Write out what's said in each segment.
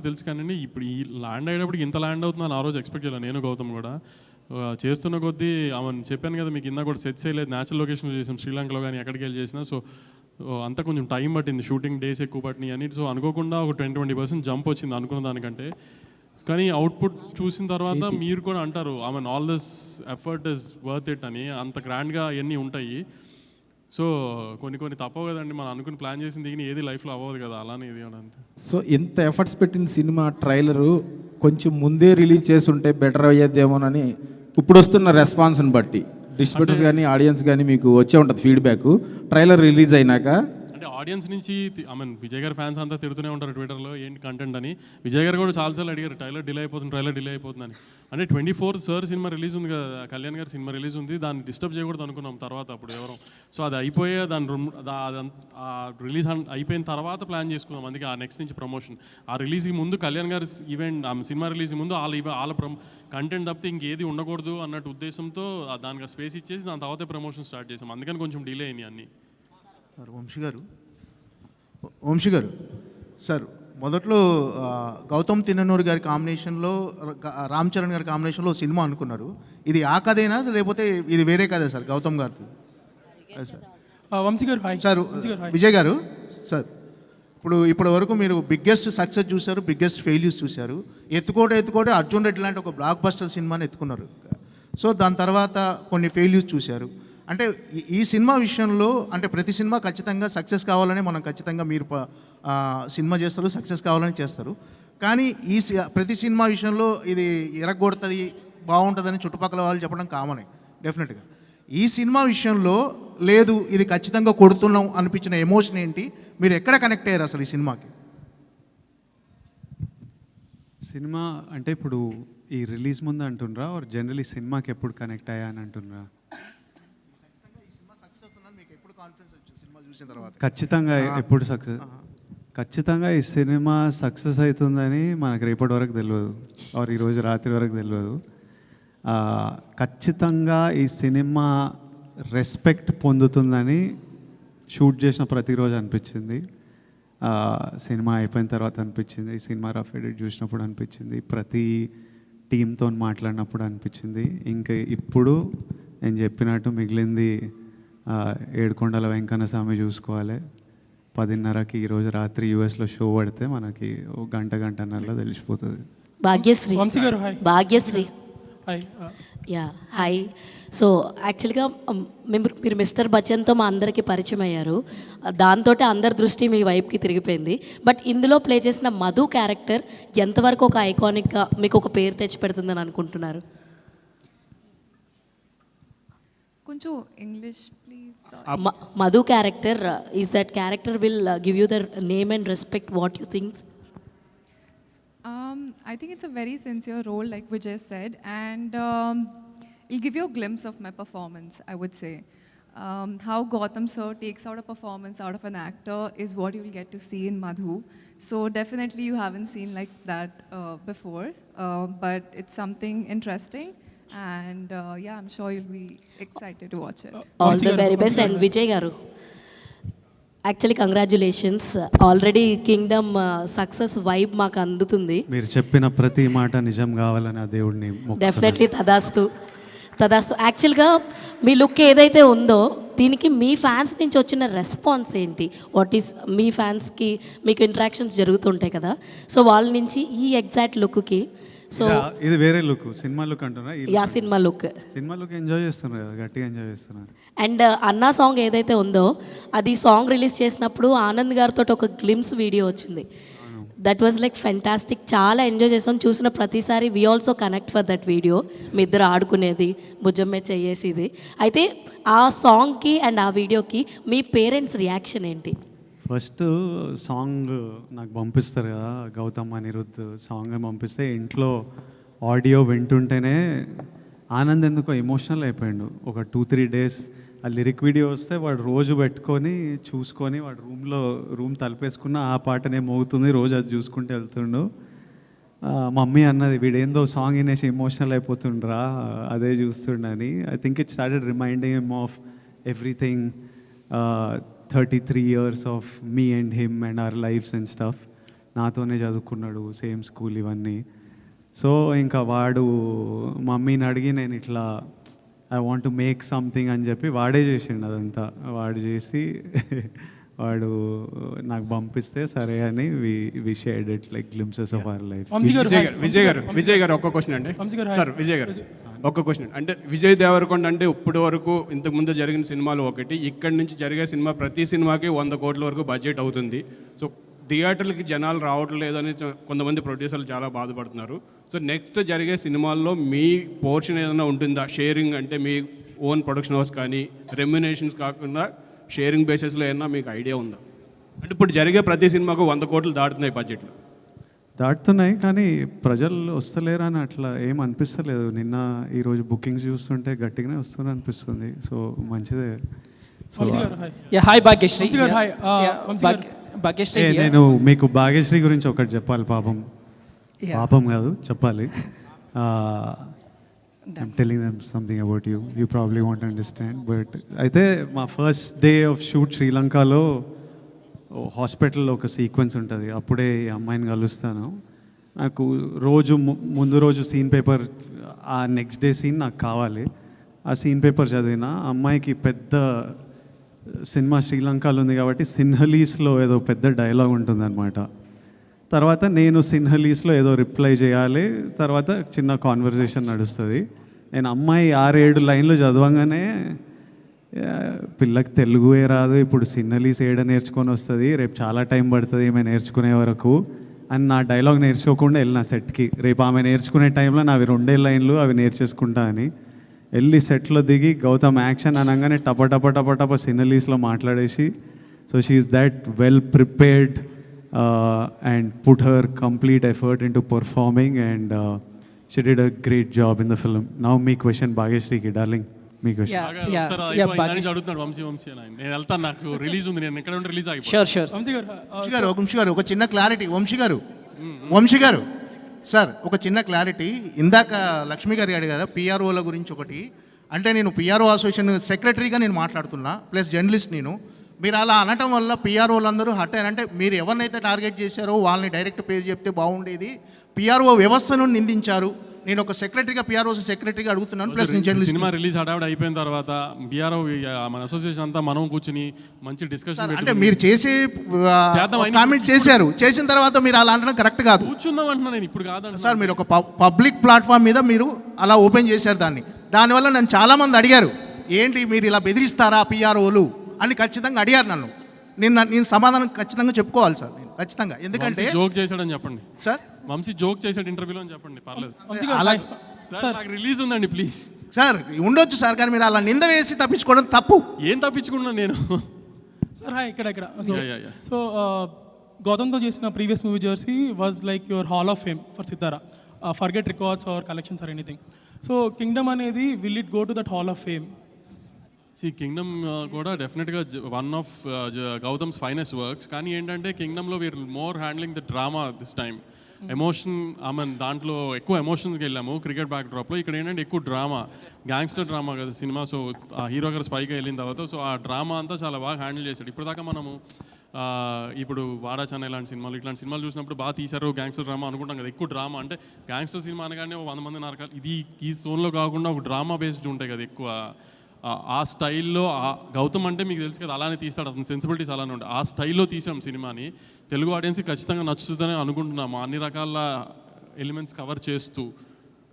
తెలుసు కానీ ఇప్పుడు ఈ ల్యాండ్ అయ్యేటప్పుడు ఇంత ల్యాండ్ అవుతుందని ఆ రోజు ఎక్స్పెక్ట్ చేయాలి. నేను గౌతమ్ కూడా చేస్తున్న కొద్దీ ఆమెను చెప్పాను కదా మీకు, ఇందా కూడా సెట్ చేయలేదు, న్యాచురల్ లొకేషన్లో చేసాం, శ్రీలంకలో కానీ ఎక్కడికి వెళ్ళి చేసినా. సో అంతా కొంచెం టైం పట్టింది, షూటింగ్ డేస్ ఎక్కువ పట్టినాయి అని. సో అనుకోకుండా ఒక 20% జంప్ వచ్చింది అనుకున్న దానికంటే. కానీ అవుట్పుట్ చూసిన తర్వాత మీరు కూడా అంటారు all this effort is worth it అని. అంత గ్రాండ్గా అవన్నీ ఉంటాయి. సో కొన్ని తప్పవు కదండి, మనం అనుకుని ప్లాన్ చేసిన దిగిన ఏది లైఫ్లో అవ్వదు కదా, అలానే ఇది అంతే. సో ఇంత ఎఫర్ట్స్ పెట్టిన సినిమా ట్రైలరు కొంచెం ముందే రిలీజ్ చేసి ఉంటే బెటర్ అయ్యేదేమోనని ఇప్పుడు వస్తున్న రెస్పాన్స్ని బట్టి డిస్ట్రిబ్యూటర్స్ కానీ ఆడియన్స్ కానీ మీకు వచ్చే ఉంటుంది ఫీడ్బ్యాక్ ట్రైలర్ రిలీజ్ అయినాక. అంటే ఆడియన్స్ నుంచి విజయ్ గారి ఫ్యాన్స్ అంతా తిడుతూనే ఉంటారు ట్విట్టర్లో ఏంటి కంటెంట్ అని. విజయ్ గారు కూడా చాలాసార్లు అడిగారు ట్రైలర్ డిలే అయిపోతుందని. అంటే 24 సార్ సినిమా రిలీజ్ ఉంది కదా, కళ్యాణ్ గారి సినిమా రిలీజ్ ఉంది, దాన్ని డిస్టర్బ్ చేయకూడదు అనుకున్నాం తర్వాత అప్పుడు ఎవరు. సో అది అయిపోయే రిలీజ్ అయిపోయిన తర్వాత ప్లాన్ చేసుకున్నాం. అందుకే ఆ నెక్స్ట్ నుంచి ప్రమోషన్. ఆ రిలీజ్కి ముందు కళ్యాణ్ గారి ఈవెంట్ సినిమా రిలీజ్కి ముందు వాళ్ళ కంటెంట్ తప్పితే ఇంకేది ఉండకూడదు అన్నట్టు ఉద్దేశంతో దానికి స్పేస్ ఇచ్చేసి దాని తర్వాతే ప్రమోషన్ స్టార్ట్ చేసాం. అందుకని కొంచెం డిలే అయినాయి అన్నీ. వంశీ గారు సార్, మొదట్లో గౌతమ్ తిన్ననూరు గారి కాంబినేషన్లో రామ్ చరణ్ గారి కాంబినేషన్లో సినిమా అనుకున్నారు. ఇది ఆ కథేనా లేకపోతే ఇది వేరే కథే సార్ గౌతమ్ గారిది? వంశీ గారు హాయ్ సార్. విజయ్ గారు సార్, ఇప్పటి వరకు మీరు బిగ్గెస్ట్ సక్సెస్ చూశారు, బిగ్గెస్ట్ ఫెయిల్యూస్ చూశారు. ఎత్తుకోటే అర్జున్ రెడ్డి లాంటి ఒక బ్లాక్ బస్టర్ సినిమాని ఎత్తుకున్నారు. సో దాని తర్వాత కొన్ని ఫెయిల్యూస్ చూశారు. అంటే ఈ సినిమా విషయంలో అంటే ప్రతి సినిమా ఖచ్చితంగా సక్సెస్ కావాలని మనం ఖచ్చితంగా మీరు సినిమా చేస్తారు, సక్సెస్ కావాలని చేస్తారు. కానీ ప్రతి సినిమా విషయంలో ఇది ఎరగొడుతుంది, బాగుంటుందని చుట్టుపక్కల వాళ్ళు చెప్పడం కామనే డెఫినెట్గా. ఈ సినిమా విషయంలో లేదు ఇది ఖచ్చితంగా కొడుతున్నాం అనిపించిన ఎమోషన్ ఏంటి? మీరు ఎక్కడ కనెక్ట్ అయ్యారు అసలు ఈ సినిమాకి? సినిమా అంటే ఇప్పుడు ఈ రిలీజ్ ముందు అంటుండ్రా ఆర్ జనరలీ సినిమాకి ఎప్పుడు కనెక్ట్ అయ్యా అని అంటుండ్రా? ఖచ్చితంగా ఎప్పుడు సక్సెస్, ఖచ్చితంగా ఈ సినిమా సక్సెస్ అవుతుందని మనకు రేపటి వరకు తెలియదు, ఆర్ ఈరోజు రాత్రి వరకు తెలియదు. ఖచ్చితంగా ఈ సినిమా రెస్పెక్ట్ పొందుతుందని షూట్ చేసిన ప్రతిరోజు అనిపించింది. సినిమా అయిపోయిన తర్వాత అనిపించింది, ఈ సినిమా రఫ్ ఎడిట్ చూసినప్పుడు అనిపించింది, ప్రతి టీంతో మాట్లాడినప్పుడు అనిపించింది. ఇంకా ఇప్పుడు నేను చెప్పినట్టు మిగిలింది ఏడుకొండల వెంకన్న స్వామి చూసుకోవాలి. 10:30కి ఈరోజు రాత్రి యూఎస్లో షో పడితే మనకి గంటన్నరలో తెలిసిపోతుంది. భాగ్యశ్రీ. వంశీ గారు hi. Bhagyashree hi. Hi. So యాక్చువల్గా మీరు మిస్టర్ బచ్చన్తో మా అందరికీ పరిచయం అయ్యారు. దాంతో అందరి దృష్టి మీ వైపుకి తిరిగిపోయింది. బట్ ఇందులో ప్లే చేసిన మధు క్యారెక్టర్ ఎంతవరకు ఒక ఐకానిక్గా మీకు ఒక పేరు తెచ్చి పెడుతుందని అనుకుంటున్నారు? కొంచెం English please. Madhu character is that character will give you the name and respect what you think? I think it's a very sincere role, like Vijay said, and it'll give you a glimpse of my performance, I would say. How Gautam sir takes out a performance out of an actor is what you'll get to see in Madhu. So definitely you haven't seen like that before, but it's something interesting. And yeah, I'm sure you'll be excited to watch it. All the very best. And Vijay garu, actually congratulations, already Kingdom success vibe మాకు అందుతుంది. మీరు చెప్పిన ప్రతి మాట నిజం కావాలని ఆ దేవుడిని డెఫినెట్లీ తదాస్తు. యాక్చువల్గా మీ లుక్ ఏదైతే ఉందో దీనికి మీ ఫ్యాన్స్ నుంచి వచ్చిన రెస్పాన్స్ ఏంటి? వాట్ ఈస్ మీ ఫ్యాన్స్కి మీకు ఇంటరాక్షన్స్ జరుగుతుంటాయి కదా, సో వాళ్ళ నుంచి ఈ ఎగ్జాక్ట్ లుక్కి. సో ఇది వేరే లుక్, సినిమా లుక్ అంటున్నా. సినిమా లుక్ ఎంజాయ్ చేస్తున్నారు కదా, గట్టిగా ఎంజాయ్ చేస్తున్నారు. అండ్ అన్నా సాంగ్ ఏదైతే ఉందో అది సాంగ్ రిలీజ్ చేసినప్పుడు ఆనంద్ గారితో ఒక గ్లిమ్స్ వీడియో వచ్చింది. దట్ వాజ్ లైక్ ఫెంటాస్టిక్, చాలా ఎంజాయ్ చేసాం. చూసిన ప్రతిసారి we also connect for that video, మీ ఇద్దరు ఆడుకునేది, భుజమ్మే చేసేది. అయితే ఆ సాంగ్కి అండ్ ఆ వీడియోకి మీ పేరెంట్స్ రియాక్షన్ ఏంటి? ఫస్ట్ సాంగ్ నాకు పంపిస్తారు కదా, గౌతమ్ అనిరుద్ధ్ సాంగ్ పంపిస్తే ఇంట్లో ఆడియో వింటుంటేనే ఆనంద్ ఎందుకో ఎమోషనల్ అయిపోయాడు. ఒక 2-3 డేస్ ఆ లిరిక్ వీడియో వస్తే వాడు రోజు పెట్టుకొని చూసుకొని వాడు రూమ్ తలుపేసుకున్న ఆ పాటనే మోగుతుంది, రోజు అది చూసుకుంటూ వెళ్తుండు. మమ్మీ అన్నది వీడేందో సాంగ్ వినేసి ఎమోషనల్ అయిపోతుండ్రా అదే చూస్తుండని. I think it started reminding him of everything, 33 years of me and him and our lives and stuff. నాతోనే చదువుకున్నాడు, సేమ్ స్కూల్ ఇవన్నీ. సో ఇంకా వాడు మమ్మీని అడిగి నేను ఇట్లా I want to make something అని చెప్పి వాడే చేసిండు అదంతా. వాడు చేసి వాడు నాకు పంపిస్తే సరే అని we shared it like glimpses of our life. Vamshi గారు విజయ్ గారు ఒక్క క్వశ్చన్ అండి వంశీ గారు, సార్. విజయ్ గారు ఒక్క క్వశ్చన్ అంటే విజయ్ దేవరకొండ అంటే ఇప్పటి వరకు ఇంతకుముందు జరిగిన సినిమాలు ఒకటి, ఇక్కడి నుంచి జరిగే సినిమా ప్రతి సినిమాకి 100 కోట్ల వరకు బడ్జెట్ అవుతుంది. సో థియేటర్లకి జనాలు రావటం లేదని కొంతమంది ప్రొడ్యూసర్లు చాలా బాధపడుతున్నారు. సో నెక్స్ట్ జరిగే సినిమాల్లో మీ పోర్షన్ ఏదైనా ఉంటుందా షేరింగ్, అంటే మీ ఓన్ ప్రొడక్షన్ హౌస్ కానీ రెమ్యునేషన్స్ కాకుండా షేరింగ్ బేసిస్లో ఏమన్నా మీకు ఐడియా ఉందా? అంటే ఇప్పుడు జరిగే ప్రతి సినిమాకు 100 కోట్లు దాటుతున్నాయి బడ్జెట్లో. దాటుతున్నాయి కానీ ప్రజలు వస్తలేరు అని అట్లా ఏం అనిపిస్తలేదు. నిన్న ఈరోజు బుకింగ్స్ చూస్తుంటే గట్టిగానే వస్తుంది అనిపిస్తుంది. సో మంచిదే. సో వంశీ గారు hi. Yeah, hi Bhagyashree. Vamshi గారు హాయ్. Yeah, వంశీ గారు Bhagyashree here. నేను మీకు భాగ్యశ్రీ గురించి ఒకటి చెప్పాలి. పాపం పాపం కాదు చెప్పాలి. I'm telling them something about you. You probably won't understand. But అయితే మా ఫస్ట్ డే ఆఫ్ షూట్ శ్రీలంకలో హాస్పిటల్లో ఒక సీక్వెన్స్ ఉంటుంది. అప్పుడే ఈ అమ్మాయిని కలుస్తాను. నాకు రోజు ముందు రోజు సీన్ పేపర్, ఆ నెక్స్ట్ డే సీన్ నాకు కావాలి. ఆ సీన్ పేపర్ చదివిన అమ్మాయికి పెద్ద సినిమా శ్రీలంకలో ఉంది కాబట్టి సిన్హలీస్లో ఏదో పెద్ద డైలాగ్ ఉంటుందన్నమాట. తర్వాత నేను సిన్హలీస్లో ఏదో రిప్లై చేయాలి. తర్వాత చిన్న కాన్వర్జేషన్ నడుస్తుంది. నేను అమ్మాయి 6-7 లైన్లు చదవంగానే పిల్లకి తెలుగుయే రాదు, ఇప్పుడు సిన్హలీస్ ఏడ నేర్చుకొని వస్తుంది, రేపు చాలా టైం పడుతుంది ఈమె నేర్చుకునే వరకు అని నా డైలాగ్ నేర్చుకోకుండా వెళ్ళిన సెట్కి. రేపు ఆమె నేర్చుకునే టైంలో నావి 2 లైన్లు అవి నేర్చేసుకుంటా అని వెళ్ళి సెట్లో దిగి గౌతమ్ యాక్షన్ అనగానే టప సిన్హలీస్లో మాట్లాడేసి, so she is that well prepared and put her complete effort into performing and she did a great job in the film. Now me question Bhagyashree ki darling, me question. అడుగుతున్నాడు వంశీ అని. నేను వెళ్తాను, నాకు release ఉంది, నేను ఎక్కడ ఉంటే release అయిపోయి. Sure. వంశీ గారు వంశీ గారు ఒక చిన్న క్లారిటీ. వంశీ గారు సార్ ఒక చిన్న క్లారిటీ. ఇందాక లక్ష్మి గారు అడిగారు పిఆర్ఓల గురించి ఒకటి. అంటే నేను పిఆర్ఓ అసోసియేషన్ సెక్రటరీగా నేను మాట్లాడుతున్నా, ప్లస్ జర్నలిస్ట్ నేను. మీరు అలా అనటం వల్ల పిఆర్ఓలు అందరూ హట్ అయ్యారంటే మీరు ఎవరినైతే టార్గెట్ చేశారో వాళ్ళని డైరెక్ట్ పేరు చెప్తే బాగుండేది. పిఆర్ఓ వ్యవస్థను నిందించారు. నేను ఒక సెక్రటరీగా పిఆర్ఓ సెక్రటరీగా అడుగుతున్నాను, ప్లస్ నేను జర్నలిస్ట్. సినిమా రిలీజ్ హడావిడి అయిపోయిన తర్వాత బిఆర్ఓ మన అసోసియేషన్ అంతా మనం కూర్చుని మంచి డిస్కషన్ అంటే మీరు చేసే కామెంట్ చేసిన తర్వాత మీరు అలా అనడం కరెక్ట్ కాదు. కూర్చుందాం అంటున్నా నేను, ఇప్పుడు కాదండి సార్. మీరు ఒక పబ్లిక్ ప్లాట్ఫామ్ మీద మీరు అలా ఓపెన్ చేశారు దానివల్ల నన్ను చాలామంది అడిగారు, ఏంటి మీరు ఇలా బెదిరిస్తారా పిఆర్ఓలు అని ఖచ్చితంగా అడిగారు నన్ను. నేను సమాధానం ఖచ్చితంగా చెప్పుకోవాలి సార్, నేను ఖచ్చితంగా. ఎందుకంటే జోక్ చేశాడని చెప్పండి సార్, వంశీ జోక్ చేశాడు ఇంటర్వ్యూలో అని చెప్పండి, పర్లేదు. వంశీ గారు అలా సార్ నాకు రిలీజ్ ఉందండి ప్లీజ్. సార్ ఉండొచ్చు సార్, కానీ మీరు అలా నింద వేసి తప్పించుకోవడం తప్పు. ఏం తప్పించుకున్నాను నేను? Sir hi. ఇక్కడ Yeah. సో గౌతమ్తో చేసిన previous movie jersey was like your hall of fame for Sithara. Forget records or collections or anything. So kingdom అనేది will it go to that hall of fame? Kingdom కూడా డెఫినెట్గా one of Gautam's finest works. కానీ ఏంటంటే కింగ్డమ్లో we're more handling the drama this time. Emotion, దాంట్లో ఎక్కువ ఎమోషన్స్కి వెళ్ళాము cricket back డ్రాప్లో. ఇక్కడ ఏంటంటే ఎక్కువ డ్రామా, గ్యాంగ్స్టర్ డ్రామా కదా సినిమా. సో ఆ హీరో గారు స్పైగా వెళ్ళిన తర్వాత సో ఆ డ్రామా అంతా చాలా బాగా హ్యాండిల్ చేశాడు. ఇప్పటిదాకా మనము ఇప్పుడు వాడా చెన్నై ఇలాంటి సినిమాలు చూసినప్పుడు బాగా తీశారు గ్యాంగ్స్టర్ డ్రామా అనుకుంటాం కదా. ఎక్కువ డ్రామా అంటే గ్యాంగ్స్టర్ సినిమా అనగానే 100 మంది నరకాలి, ఇది ఈ జోన్లో కాకుండా ఒక డ్రామా బేస్డ్ ఉంటాయి కదా ఎక్కువ. ఆ స్టైల్లో గౌతమ్ అంటే మీకు తెలుసు కదా, అలానే తీస్తాడు, అతని సెన్సిబిలిటీస్ అలానే ఉంటాయి. ఆ స్టైల్లో తీసాం సినిమాని. తెలుగు ఆడియన్స్కి ఖచ్చితంగా నచ్చుతుందని అనుకుంటున్నాము, అన్ని రకాల ఎలిమెంట్స్ కవర్ చేస్తూ.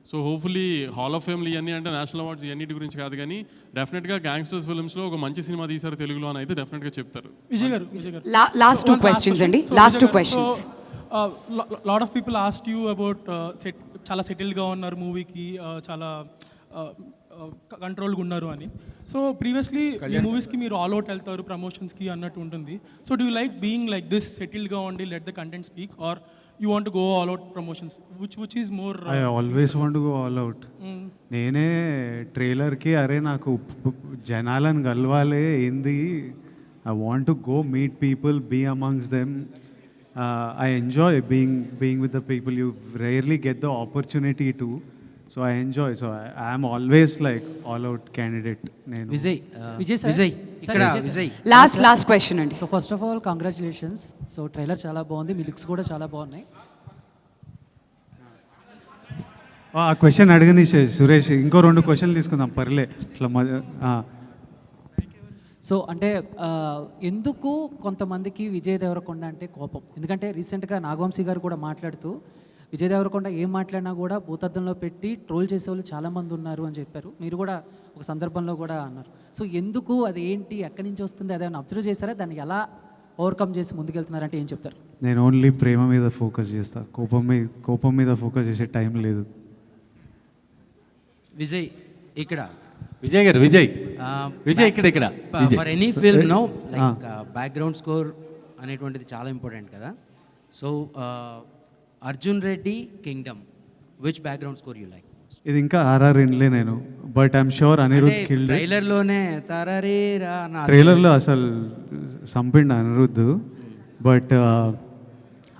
సో హోప్ఫుల్లీ హాల్ ఆఫ్ ఫేమ్లు ఇవన్నీ అంటే నేషనల్ అవార్డ్స్ ఇవన్నిటి గురించి కాదు, కానీ డెఫినెట్గా గ్యాంగ్స్టర్స్ ఫిల్మ్స్లో ఒక మంచి సినిమా తీశారు తెలుగులో అని అయితే డెఫినెట్గా చెప్తారు. విజయ్ గారు Last two questions అండి. Last two questions. Lot of people asked you about చాలా సెటిల్గా ఉన్నారు మూవీకి, చాలా కంట్రోల్గా ఉన్నారు అని. సో ప్రీవియస్లీ ఈ మూవీస్కి మీరు ఆల్ అవుట్ వెళ్తారు ప్రమోషన్స్కి అన్నట్టు ఉంటుంది. So do you like being like this సెటిల్గా ఉండి let the content speak, or you want go all out promotions, which is more? I always want go all out. నేనే ట్రైలర్కి అరే నాకు జనాలను కలవాలి ఏంది, I want to go meet people, be amongst them. I enjoy being with the people. You rarely get the opportunity to. So I enjoy. So I'm always like all out candidate నేను. Vijay Vijay sir. Vijay sir, ఇక్కడ Vijay sir. Vijay last question అండి. So first of all congratulations. So trailer చాలా బాగుంది, మీ looks కూడా చాలా బాగున్నాయి. ఆ question అడగని సురేష్, ఇంకో 2 క్వశ్చన్లు తీసుకుందాం పర్లే ఇట్లా సో అంటే ఎందుకు కొంతమందికి విజయ్ దేవరకొండ అంటే కోపం? ఎందుకంటే రీసెంట్గా నాగవంశీ గారు కూడా మాట్లాడుతూ విజయ్ దేవరకొండ ఏం మాట్లాడినా కూడా భూతద్దంలో పెట్టి ట్రోల్ చేసేవాళ్ళు చాలామంది ఉన్నారు అని చెప్పారు. మీరు కూడా ఒక సందర్భంలో కూడా అన్నారు. సో ఎందుకు, అది ఏంటి, ఎక్కడి నుంచి వస్తుంది, అదేమైనా అబ్జర్వ్ చేశారా? దాన్ని ఎలా ఓవర్కమ్ చేసి ముందుకెళ్తున్నారంటే ఏం చెప్తారు? నేను ఓన్లీ ప్రేమ మీద ఫోకస్ చేస్తా, కోపం మీద ఫోకస్ చేసే టైం లేదు. విజయ్ ఇక్కడ విజయ్ గారు, విజయ్ ఇక్కడ for any film no like background score అనేటువంటిది చాలా ఇంపార్టెంట్ కదా. So Arjun Reddy kingdom, which background score you like? ఇది ఇంకా ఆర్ఆర్ వినలే నేను, but I'm sure Anirudh killed. ట్రైలర్లోనే తారారేరా ట్రైలర్లో అసలు సంపిండు Anirudh, but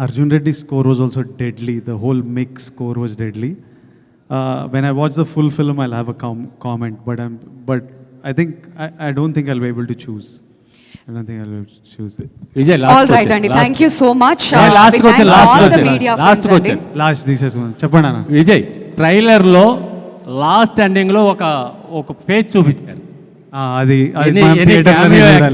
Arjun Reddy score was also deadly. The whole mix score was deadly. When I watch the full film, I'll have a comment, but I think I don't think I'll be able to choose. I don't think I'll be able to choose. Vijay all right అండి, thank you so much. Last question last తీసేసుకున్నాను, చెప్పండి అన్న. విజయ్, ట్రైలర్లో last ఎండింగ్లో ఒక phase చూపించారు. అది ఎన్ని cameo